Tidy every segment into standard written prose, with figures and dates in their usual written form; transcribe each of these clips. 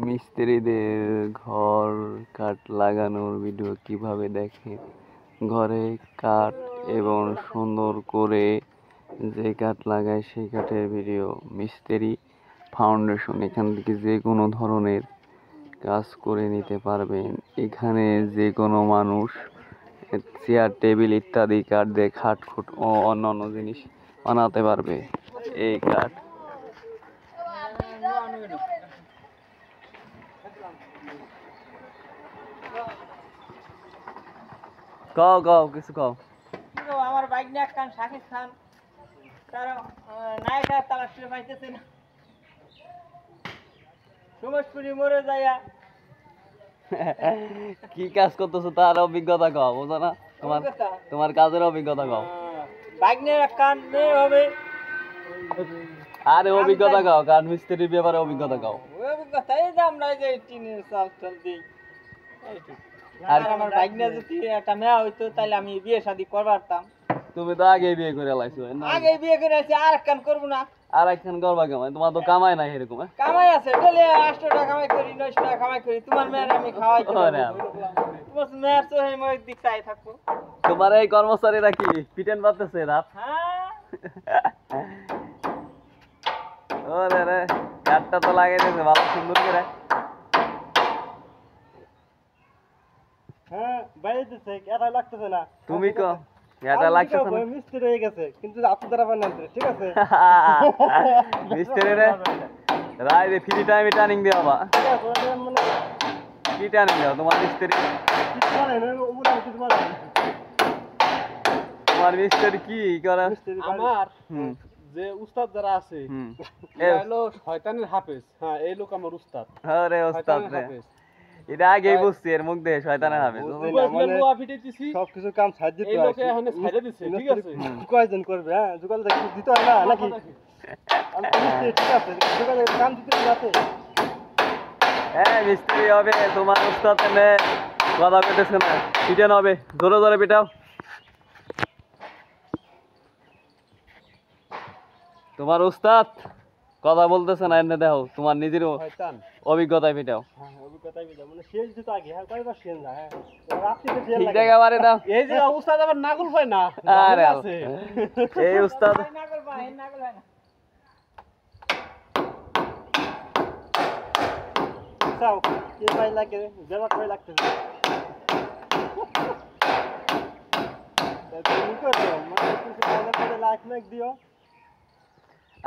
মিস্ত্রিদের ঘর কাঠ লাগানোর ভিডিও কিভাবে দেখে, ঘরে কাঠ এবং সুন্দর করে যে কাঠ লাগায় সেই কাঠের ভিডিও। মিস্ত্রি ফাউন্ডেশন, এখান থেকে যে কোনো ধরনের কাজ করে নিতে পারবেন। এখানে যে কোনো মানুষ চেয়ার টেবিল ইত্যাদি কাঠ দিয়ে খাটখুট ও অন্যান্য জিনিস বানাতে পারবে। এই কাঠ কও কও কিছু কও। আমার বাইক নিয়ে কান শাকিব খান তার নায়িকা তারা শুয়ে পাইতেছে না, সুমেশপুরি মরে যাইয়া কি কাজ করতেছো তার অভিজ্ঞতা কও, বুঝো না? তোমার কাজের অভিজ্ঞতা কও। বাইক নিয়ে কান নেই হবে। আরে অভিজ্ঞতা কও, কাঠ মিস্ত্রির ব্যাপারে অভিজ্ঞতা কও। অভিজ্ঞতা এই যে আমরা যে টিনের চাল টাল দিই। আর আমার বাইক নিয়ে যদি একটা মেয়া হইতো তাহলে আমি বিয়ে শাদী করবারতাম। তুমি তো আগে বিয়ে করে লাইছো না? আগে বিয়ে করে আছি, আর একখান করবো না। আর একখান করবা কেমন? তোমার তো কামাই নাই এরকম। কামাই আছে, ডেলি 800 টাকা কামাই করি, 900 টাকা কামাই করি। তোমার মেয়ের আমি খাওয়াই তোমার মেয়ের তো এই মই দিক চাই থাকবো। তোমার এই কর্মচারীরা কি পিটেন পাতেছে রাত? হ্যাঁ ওরে রে, কাঠটা তো লাগাই দিয়েছে ভালো সুন্দর করে। হ্যাঁ বাইরে দিতেছে, এটা লাগতেছে না। তুমি কো এটা লাগতেছে না? মিস্ত্রি হয়ে গেছে কিন্তু আপনি দ্বারা বানান, ঠিক আছে? মিস্ত্রি রে রাই রে ফ্রি টাইমে টার্নিং দেওয়া বা কি টার্নিং দাও তোমার মিস্ত্রি? তোমার মিস্ত্রি কি করে? আমার যে উস্তাদ যারা আছে হলো শয়তানের হাফেজ। হ্যাঁ এই লোক আমার উস্তাদ। আরে উস্তাদ রে, এটা আগেই বুঝছি, এর মুখ দিয়ে শয়তানের হাফেজ। লোহা ফিটাইতেছি, সবকিছু কাম সাহায্য এই লোকে এখন ছাইড়া দিছে, ঠিক আছে? কয়জন করবে? হ্যাঁ যোগাল দিতে হয় না নাকি? ঠিক আছে, যোগাল কাম দিতে যাতে মিস্ত্রি হবে তোমার উস্তাদ এনে কথা পেতেছে না, পিটানো হবে, জোরে জোরে পিটাও। তোমার উস্তাদ কথা বলতেছে না, এনে দেখো তোমার নিজের অভিজ্ঞতায় পিটাও। ঠিক জায়গা বারে দাও। এই যে উস্তাদ আবার নাগল হয় না। আরে এই উস্তাদ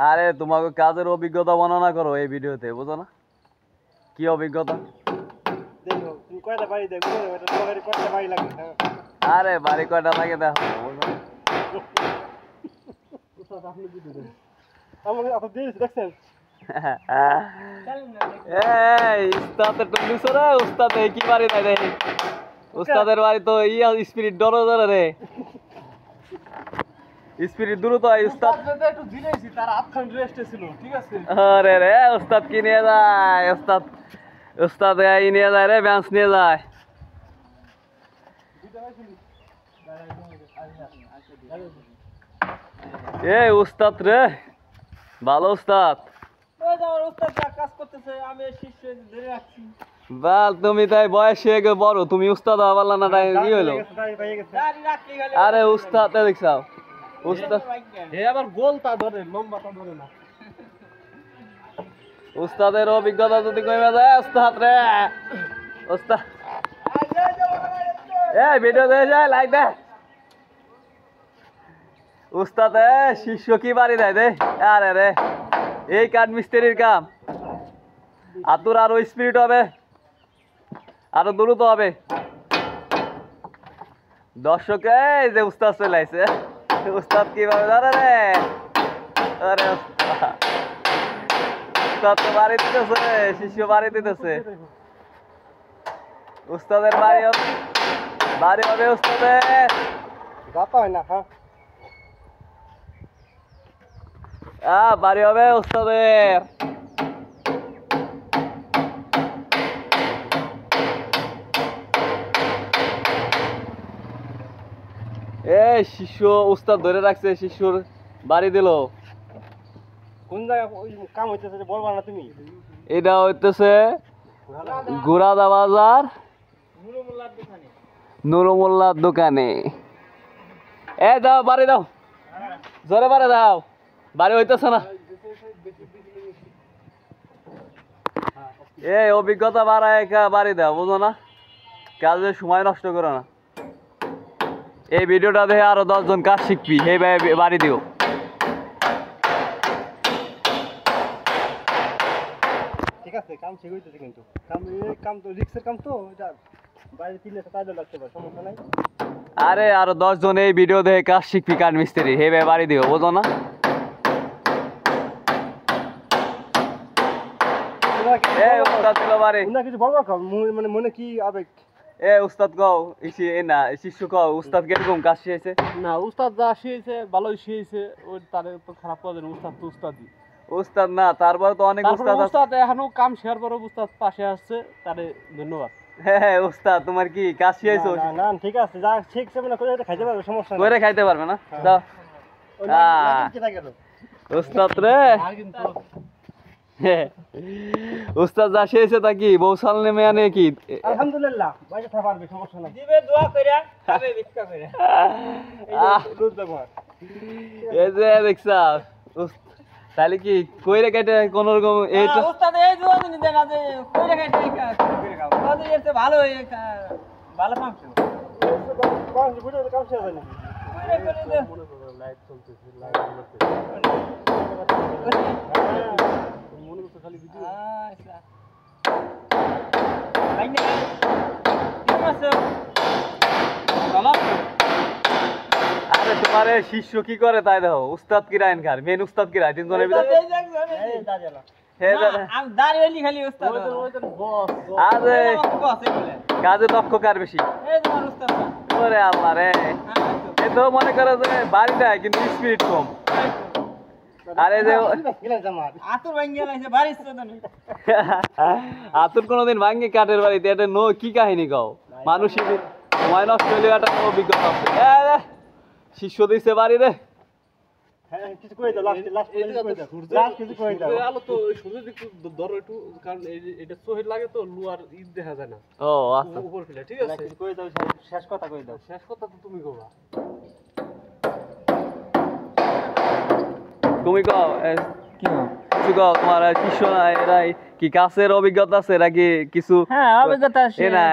আরে তোমাকে কাজের অভিজ্ঞতা বর্ণনা করো এই ভিডিওতে, বুঝো না? কি অভিজ্ঞতা? আরে বাড়ি কয়টা লাগে দেখো। দেখছেন কি বাড়ি নাই রে? উস্তাদের বাড়ি তো ইয়া স্পিরিট ডর ধরে রে, স্পিরিট দ্রুত হয়। উস্তাদ একটু দিলেছি, তার হাতখান রেস্টে ছিল, ঠিক আছে? আরে রে উস্তাদ কি নিয়ে যায়? উস্তাদ এই নিয়ে যায় রে, ব্যাঞ্চ নিয়ে যায়। এই উস্তাদ রে, ভালো উস্তাদ। কাজ করতেছে, আমি শিষ্য ধরে রাখছি। বাল তুমি তাই বয়স হয়ে গেলে বড়, তুমি উস্তাদ হওয়ার না তাই কি হইলো? আরে উস্তাদ দেখছাও, উস্তাদ হে আবার গোলটা ধরে, লম্বাটা ধরে না। উস্তাদের অভিজ্ঞতা যদি কমে যায়, উস্তাদ রে উস্তাদ এই ভিডিও দিয়ে যায় লাইক দে। উস্তাদ শিষ্য কি বাড়ি দেয় দে। আরে রে এই কাঠ মিস্ত্রির কাম, আতুর আরো স্পিরিট হবে, আরো দ্রুত হবে। দর্শক এই যে উস্তাদ চলে আইছে, উস্তাদ কিভাবে ধরে রে? আরে উস্তাদ তো বাড়ি দিতেছে, শিষ্য বাড়ি দিতেছে। উস্তাদের বাড়ি হবে উস্তাদের গাতা হয় না। হ্যাঁ বাড়ি হবে উস্তাদের। এই শিষ্য উস্তাদ ধরে রাখছে, শিষ্যর বাড়ি দিল। কোন জায়গা কাম হইতেছে বলবা না তুমি? এটা হইতেছে গুড়াদা বাজার নুরুমুল্লার দোকানে। এ দাও বাড়ি দাও, জোরে বাড়ি দাও, বাড়ি হইতেছে না। এই অভিজ্ঞতা বাড়ায় বাড়ি দাও, বুঝো না, কাজে সময় নষ্ট করো না। এই ভিডিওটা দেখে আরো 10 জন কাজ শিখবি, এই বাড়ি দিও। ঠিক আছে, কাম ঠিক হইতেছে কিন্তু কাম তো রিক্সের কাম তো, এটা বাইরে কিনলে তো কাজে লাগতে পারে, সমস্যা নাই। আরে আরো 10 জন এই ভিডিও দেখে কাজ শিখবি কাঠ মিস্ত্রি, হে বাড়ি দিও, বুঝো না। কিছু বলবো মানে মনে কি আবেগ? এ উস্তাদ কও, না শিষ্য কও, উস্তাদ কিরকম কাজ শিখেছে? না, উস্তাদ যা শিখেছে ভালোই শিখেছে, ওই তারে তো খারাপ করে দেন, উস্তাদ তো উস্তাদই। উস্তাদ না, তারপরে তো অনেক উস্তাদ আছে। উস্তাদ এখনো কাম শেয়ার পরে উস্তাদ পাশে আসছে, তারে ধন্যবাদ। হ্যাঁ উস্তাদ, তোমার কি কাজ শিখেছো? না ঠিক আছে, যা শিখছে মানে করে খাইতে পারবে, সমস্যা নাই। করে খাইতে পারবে না, দাও। উস্তাদ রে, উস্তাদ যা শিখেছে তা কি বৌসাল নেমে আনে কি? আলহামদুলিল্লাহ, বাইরে খাওয়া পারবে, সমস্যা নাই। দিবে দোয়া কইরা, খাবে ভিক্ষা কইরা। রোজ ব্যবহার। এই যে দেখছা, তাহলে কি কইরে কেটে কোন রকম এইটা উস্তাদ এই দোয়া দিন দেন যে কইরা খাইতে করে খাও। তাহলে এর ভালো ভালো কাম ছিল। কাম শেষ হয়নি। কইরা করে দে। লাইট চলতেছে, লাইট মনে হচ্ছে খালি ভিডিও। আচ্ছা। লাইনে কি আছে? ভালো। আরে তোমার শিষ্য কি করে তাই দেখো, উস্তাদ কি রাইন খার, মেন উস্তাদ কি রাই তিনজনের ভিতরে। এই দাঁড়ালা। আমি দাঁড়িয়ে খালি উস্তাদ। বস আরে কাজে দক্ষ কার বেশি? এই তোমার উস্তাদ। ওরে আল্লাহ রে, এ তো মনে করে যে বাড়ি দেয় কিন্তু স্পিরিট কম। আরে যে আতুর ভাঙ্গিয়া লাইছে বাড়ির চোদন। আতুর কোনোদিন ভাঙ্গি কাঠের বাড়িতে, এটা নো কি কাহিনী কও? মানুষই সময় নষ্ট হইলে একটা অভিজ্ঞতা আছে। শিষ্য দিছে বাড়ি রে। হ্যাঁ, কিছু কই দাও, লাস্ট কিছু কই দাও। আলো তো সূর্য একটু ধরো একটু, কারণ এটা চোখে লাগে তো, লুয়ার ঈদ দেখা যায় না। ও আচ্ছা, উপর ফেলে, ঠিক আছে, কিছু কই দাও, শেষ কথা কই দাও। শেষ কথা তো তুমি কবা। তুমি কও কি কিছু কও, তোমার শিষ্য এরা কি কাছের অভিজ্ঞতা আছে নাকি কিছু? হ্যাঁ, অভিজ্ঞতা আছে। এ না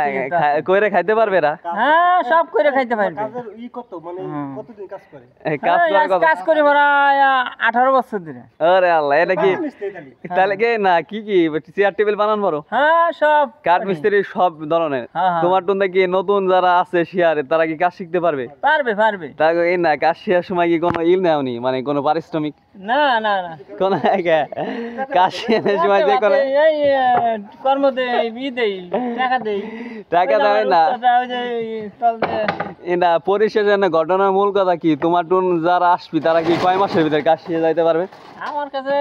কইরে খাইতে পারবে না? হ্যাঁ, সব করে খাইতে পারবে। কাজের কত মানে কতদিন কাজ করে? কাজ করে প্রায় 18 বছর ধরে। আরে আল্লাহ, এটা কি তাহলে কি না কি কি চেয়ার টেবিল বানান পারো? হ্যাঁ, সব কাঠ মিস্ত্রি সব ধরনের। তোমার টুন কি নতুন যারা আছে শিয়ারে, তারা কি কাজ শিখতে পারবে? পারবে। তা এই না কাজ শেখার সময় কি কোনো নেওনি, মানে কোনো পারিশ্রমিক? না কোন কাজ শেখার সময় যে করে এই কর্ম দেই, দেই, টাকা দেই দেয় না। না পরিশেষে না, ঘটনার মূল কথা কি, তোমার টুন যারা আসবি তারা কি কয় মাসের ভিতরে কাজ শিখে যাইতে পারবে? আমার কাছে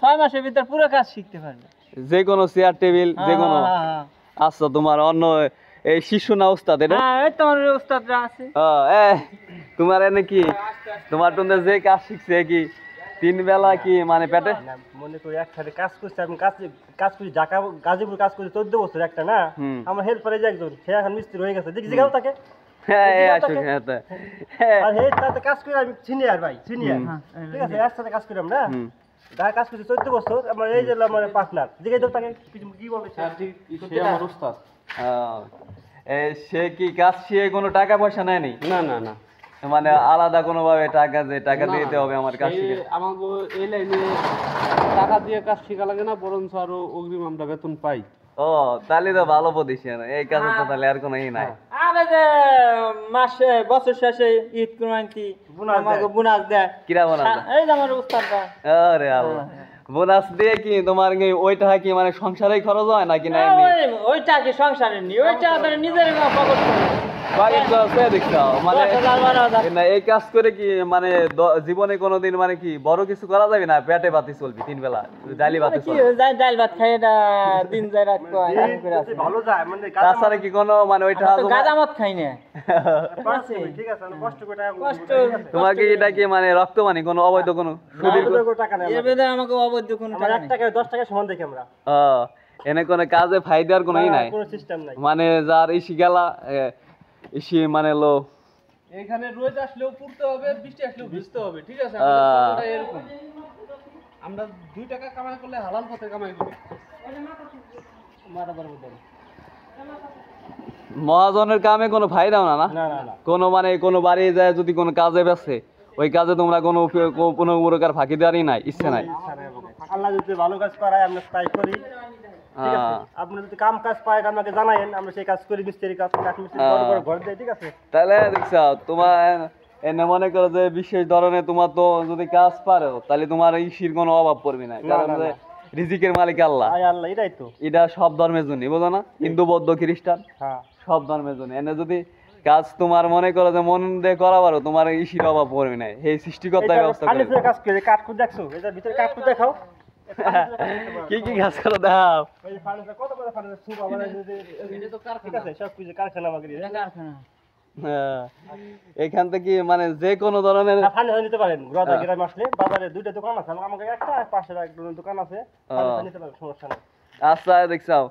6 মাসের ভিতর পুরো কাজ শিখতে পারবে, যে কোনো চেয়ার টেবিল যে কোনো। আচ্ছা, তোমার অন্য এই শিশু না উস্তাদ? এটা এই তোমার উস্তাদরা আছে। তোমার এনে কি তোমার টুন যে কাজ শিখছে কি 3 বেলা কি মানে পেটে? মনে করি একসাথে কাজ করছে, আমি কাজ করি ঢাকা গাজীপুর কাজ করি 14 বছর একটা না, আমার হেল্পারে যে একজন, সে এখন মিস্ত্রি হয়ে গেছে, দেখি জায়গাও থাকে। আর হে তাতে কাজ করি আমি সিনিয়র ভাই, সিনিয়র, ঠিক আছে, একসাথে কাজ করি আমরা ঢাকা কাজ করছি 14 বছর। আমার এই যে আমার পার্টনার জিজ্ঞাসা তাকে কি বলে, সে আমার উস্তাদ। সে কি কাজ শিখে কোনো টাকা পয়সা নেয়নি? না, মানে আলাদা কোনো ভাবে টাকা দিতে হবে আমার কাজ শিখে? আমাকে এই লাইনে টাকা দিয়ে কাজ শেখা লাগে না, বরঞ্চ আরো অগ্রিম আমরা বেতন পাই। ও তাহলে তো ভালো প্রতিষ্ঠান, এই কাজে তো তাহলে আর কোনো নাই। আরে যে মাসে বছর শেষে ঈদ কুরবানি আমাকে বোনাস দেয়। কিরা বোনাস? এই যে আমার উস্তাদরা। আরে আল্লাহ, বোনাস দিয়ে কি তোমার ওইটা কি মানে সংসারেই খরচ হয় নাকি না? ওইটা কি সংসারের নি, ওইটা তার নিজের পকেট করে। মানে এই কাজ করে কি মানে জীবনে কোনোদিন মানে কি বড় কিছু করা যাবে না? পেটে ভাতি চলবি 3 বেলা, ডালি ভাতি চলবি। ডাল ভাত খাই এটা দিন যায় রাত ভালো যায় মানে। তাছাড়া কি কোনো মানে ওইটা গাজামত খাই না। ঠিক আছে, কষ্ট করে তোমার কি এটা কি মানে রক্ত মানে কোনো অবৈধ কোনো সুদীর টাকা নেই? এর ভিতরে আমাকে অবৈধ কোনো টাকা নেই। 1 টাকা 10 টাকা সমান দেখি আমরা। এনে কোনো কাজে ফায়দার কোনোই নাই, কোনো সিস্টেম নাই। মানে যার ইসি গেলা ইসি মানে লো এখানে রোদ আসলেও পড়তে হবে, বৃষ্টি আসলেও ভিজতে হবে, ঠিক আছে? আমাদের কথাটা এরকম। আমরা 2 টাকা কামাই করলে হালাল পথে কামাই করি। মহাজনের কামে কোনো ফায়দাও না, না না না না কোনো মানে কোনো বাড়ি যায় যদি কোনো কাজে বেছে ওই কাজে তোমরা কোনো কোনো প্রকার ফাঁকি দেওয়ারই নাই, ইচ্ছে নাই। আল্লাহ যদি ভালো কাজ করায় আমরা তাই করি, ঠিক আছে? আপনি যদি কাম কাজ পায় আমাকে জানায়েন, আমরা সেই কাজ করি, মিস্ত্রি কাজ, কাঠ মিস্ত্রি বড় বড় ঘর দেয়, ঠিক আছে? তাহলে দেখছ তোমার এনে মনে করো যে বিশেষ ধরনের তোমার তো যদি কাজ পারো তাহলে তোমার ইসির কোনো অভাব পড়বে না, কারণ যে রিজিকের মালিক আল্লাহ, আয় আল্লাহ, এটাই তো। এটা সব ধর্মের জন্য, বুঝো না? হিন্দু বৌদ্ধ খ্রিস্টান হ্যাঁ সব ধর্মের জন্য। এনে যদি কাজ তোমার মনে করো যে মন দিয়ে করা পারো তোমার ইসির অভাব পড়বে না, এই সৃষ্টিকর্তার ব্যবস্থা করে। ফার্নিচারের কাজ করে কাঠ কুট দেখছো, এটার ভিতরে কাঠ কুট দেখাও। কি কি কাজ করো দাও? এই যে ফার্নিচার কত করে ফার্নিচার সুপ আবার এটা তো ঠিক আছে, সব কিছু কারখানা আমাকে দিয়ে। হ্যাঁ, এখান থেকে মানে যে কোনো ধরনের ফার্নিচার নিতে পারেন। রোদা গ্রামে আসলে বাজারে 2টা দোকান আছে, আমাকে একটা আর পাশে একটা দোকান আছে, ফার্নিচার নিতে পারেন, সমস্যা নেই। আচ্ছা দেখছাও,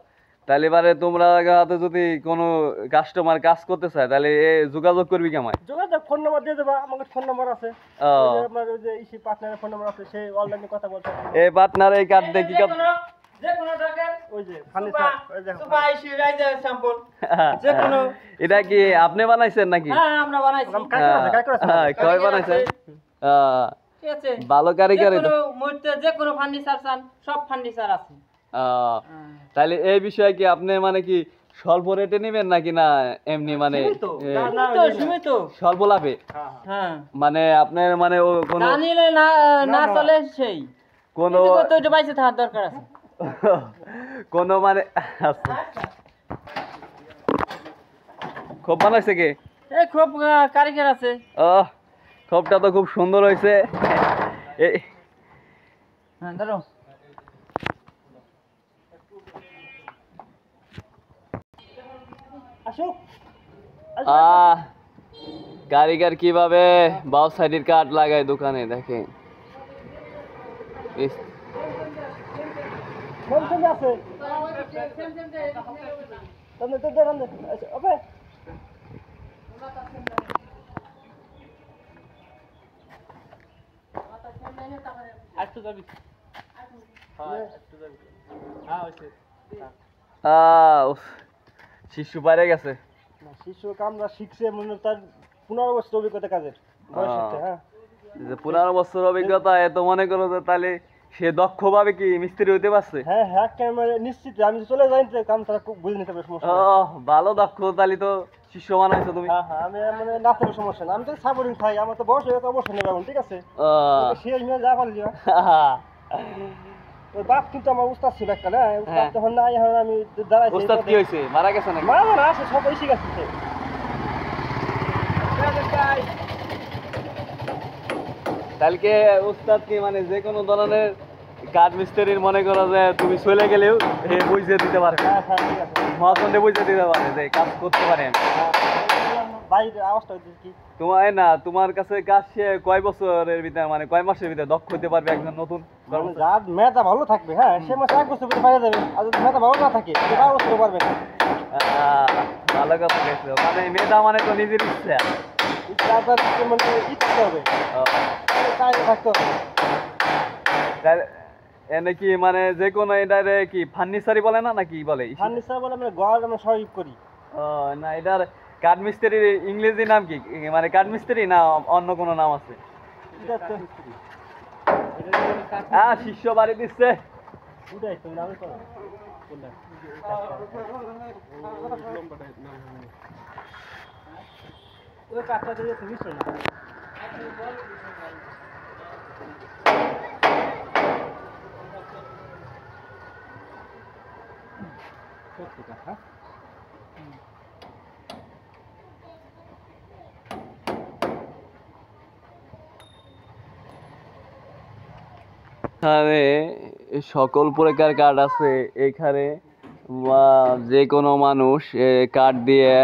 তাহলে এবারে তোমরা হাতে যদি কোনো কাস্টমার কাজ করতে চায় তাহলে যোগাযোগ করবি কেমন? যোগাযোগ ফোন নাম্বার দিয়ে দেবা, আমাকে ফোন নাম্বার আছে। ও, ওই যে আমার ওই যে ইসি পার্টনারের ফোন নাম্বার আছে, সে অনলাইনে কথা বলতে পারে। এই পার্টনার এই কার্ড দিয়ে কি কাজ? যে কোনো টাকার ওই যে ফার্নিচার, ওই দেখো সুপা আইসি রাইজা স্যাম্পল যে কোনো। এটা কি আপনি বানাইছেন নাকি? হ্যাঁ আমরা বানাইছি। কয় বানাইছেন? ঠিক আছে, ভালো কারিগর। যে কোনো মুহূর্তে যে কোনো ফার্নিচার চান, সব ফার্নিচার আছে। তাহলে এই বিষয়ে কি আপনি মানে কি স্বল্প রেটে নেবেন নাকি না এমনি মানে সীমিত স্বল্প লাভে? হ্যাঁ, মানে আপনার মানে ও কোনো না নিলে না চলে সেই কোনো তো এটা বাইসে থাকার দরকার আছে। কোনো মানে আচ্ছা। খুব বানাইছে কি? এই খুব কারিগর আছে। খোপটা তো খুব সুন্দর হয়েছে। হ্যাঁ ধরো, আসুক। কারিগর কিভাবে বাউ সাইডের কাঠ লাগায় দোকানে দেখে। ফোন চলে আছে। তুমি তো দেখান দে। আচ্ছা, ওকে। একটু যাবি। হ্যাঁ একটু যাবি। হ্যাঁ হইছে। শিশু পারে গেছে। না, শিশু কামরা শিখছে মনে হয় তার 15 বছর অভিজ্ঞতা কাজের বয়স হচ্ছে। হ্যাঁ, যে 15 বছর অভিজ্ঞতা, এত মনে করো যে তাহলে সে দক্ষ ভাবে কি মিস্ত্রি হইতে পারছে? হ্যাঁ হ্যাঁ, ক্যামেরা নিশ্চিত আমি চলে যাই তো কাম তারা খুব বুঝে নিতে পারে, সমস্যা নেই। ভালো দক্ষ, তাহলে তো শিষ্য বানাইছো তুমি। হ্যাঁ হ্যাঁ, আমি মানে না থাকলে সমস্যা না, আমি তো সাপোর্টিং খাই, আমার তো বয়স হয়ে গেছে, অবশ্যই নেবে এখন, ঠিক আছে? শেষ মেয়ে যা পারলি। ওই বাপ কিন্তু আমার উস্তাদ ছিল একটা, না উস্তাদ যখন নাই এখন আমি দাঁড়াইছি। উস্তাদ কি হয়েছে, মারা গেছে নাকি? মারা না, আসে সব এসে গেছে সে। কালকে উস্তাদ কি মানে যে কোনো ধরনের কাঠ মিস্ত্রির মনে করো যে তুমি চলে গেলেও হে বুঝে দিতে পারে, হ্যাঁ হ্যাঁ, ঠিক আছে। মহাচন্ডে বুঝে দিতে পারে যে কাজ করতে পারে। বাইরের আওয়াজটা হচ্ছে কি? তোমার না, তোমার কাছে কাজ সে কয় বছরের ভিতরে মানে কয় মাসের ভিতরে দক্ষ হতে পারবে একজন নতুন? মানে যার মেধা ভালো থাকবে, হ্যাঁ সে মাসে 1 বছর ভিতরে বাইরে যাবে, আর যদি মেধা ভালো না থাকে সে 12 বছর পারবে না। ভালো কথা গেছে, মানে মেধা মানে তো নিজের ইচ্ছা। মানে ই থাকতে হবে, কাজে থাকতে হবে। এনে কি মানে যে কোনো এটারে কি ফার্নিচারই বলে না নাকি বলে? ফার্নিচার বলে আমরা ঘর আমরা সবই করি। না, এটার কাঠ মিস্ত্রির ইংরেজি নাম কি, মানে কাঠ মিস্ত্রি না অন্য কোনো নাম আছে? শিষ্য বাড়ি দিচ্ছে। এখানে সকল প্রকার কাঠ আছে। এখানে যে কোনো মানুষ কাঠ দিয়ে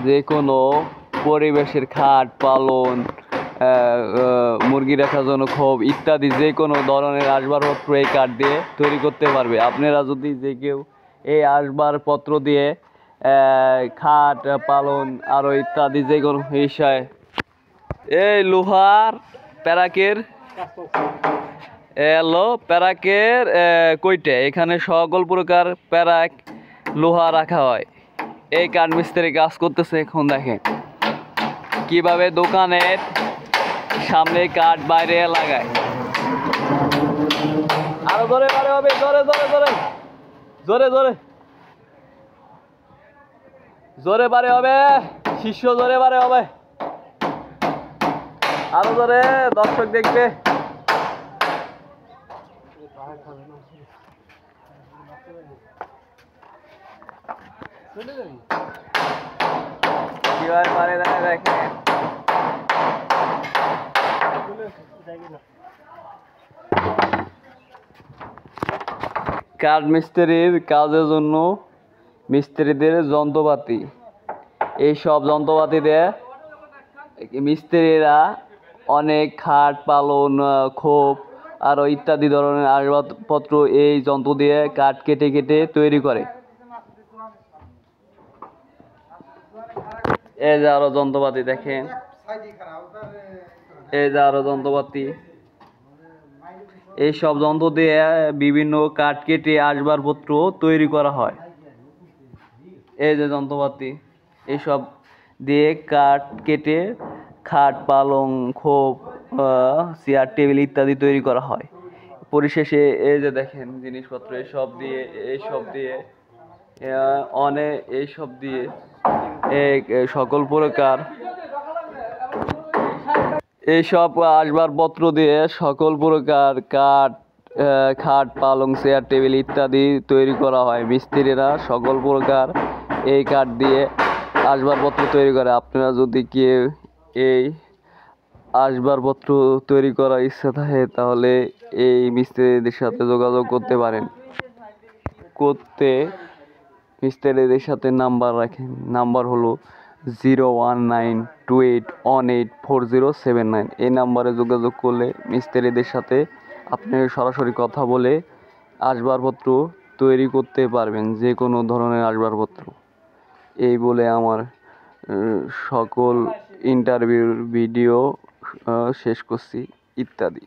যে কোনো পরিবেশের খাট পালন মুরগি রাখার জন্য খোপ ইত্যাদি যে কোনো ধরনের আসবাবপত্র এই কাঠ দিয়ে তৈরি করতে পারবে। আপনারা যদি যে কেউ এই আসবাবপত্র দিয়ে খাট পালন আরও ইত্যাদি যে কোনো বিষয় এই লোহার প্যারাকের প্যারাকের কইটে এখানে সকল প্রকার প্যারাক লোহা রাখা হয়। এই কাঠ মিস্ত্রি কাজ করতেছে। এখন দেখেন কিভাবে দোকানের সামনে কাঠ বাইরে লাগায়। আরো জোরে বারে হবে, জোরে জোরে জোরে জোরে জোরে জোরে বারে হবে, শিষ্য জোরে বারে হবে, আরো জোরে, দর্শক দেখবে। কিভাবে পারে দেখে কাঠ মিস্ত্রির কাজের জন্য মিস্ত্রিদের যন্ত্রপাতি, এইসব যন্ত্রপাতি দিয়ে মিস্ত্রিরা অনেক খাট পালন খোপ আরও ইত্যাদি ধরনের আসবাবপত্র এই যন্ত্র দিয়ে কাঠ কেটে কেটে তৈরি করে। এই যে আরো যন্ত্রপাতি দেখেন, এই যে আরো যন্ত্রপাতি, এইসব যন্ত্র দিয়ে বিভিন্ন কাঠ কেটে আসবাবপত্র তৈরি করা হয়। এই যে যন্ত্রপাতি, এইসব দিয়ে কাঠ কেটে খাট পালং খোপ চেয়ার টেবিল ইত্যাদি তৈরি করা হয়। পরিশেষে এই যে দেখেন জিনিসপত্র এইসব দিয়ে সকল প্রকার এইসব আসবাবপত্র দিয়ে সকল প্রকার কাঠ খাট পালং চেয়ার টেবিল ইত্যাদি তৈরি করা হয়। মিস্ত্রিরা সকল প্রকার এই কাঠ দিয়ে আসবাবপত্র তৈরি করে। আপনারা যদি কেউ এই আসবাবপত্র তৈরি করার ইচ্ছা থাকে তাহলে এই মিস্ত্রিদের সাথে যোগাযোগ করতে পারেন। মিস্ত্রিদের সাথে নাম্বার রাখেন, নাম্বার হলো 01928184079। এই নাম্বারে যোগাযোগ করলে মিস্ত্রিদের সাথে আপনি সরাসরি কথা বলে আসবাবপত্র তৈরি করতে পারবেন, যে কোনো ধরনের আসবাবপত্র। এই বলে আমার সকল ইন্টারভিউর ভিডিও শেষ করছি ইত্যাদি।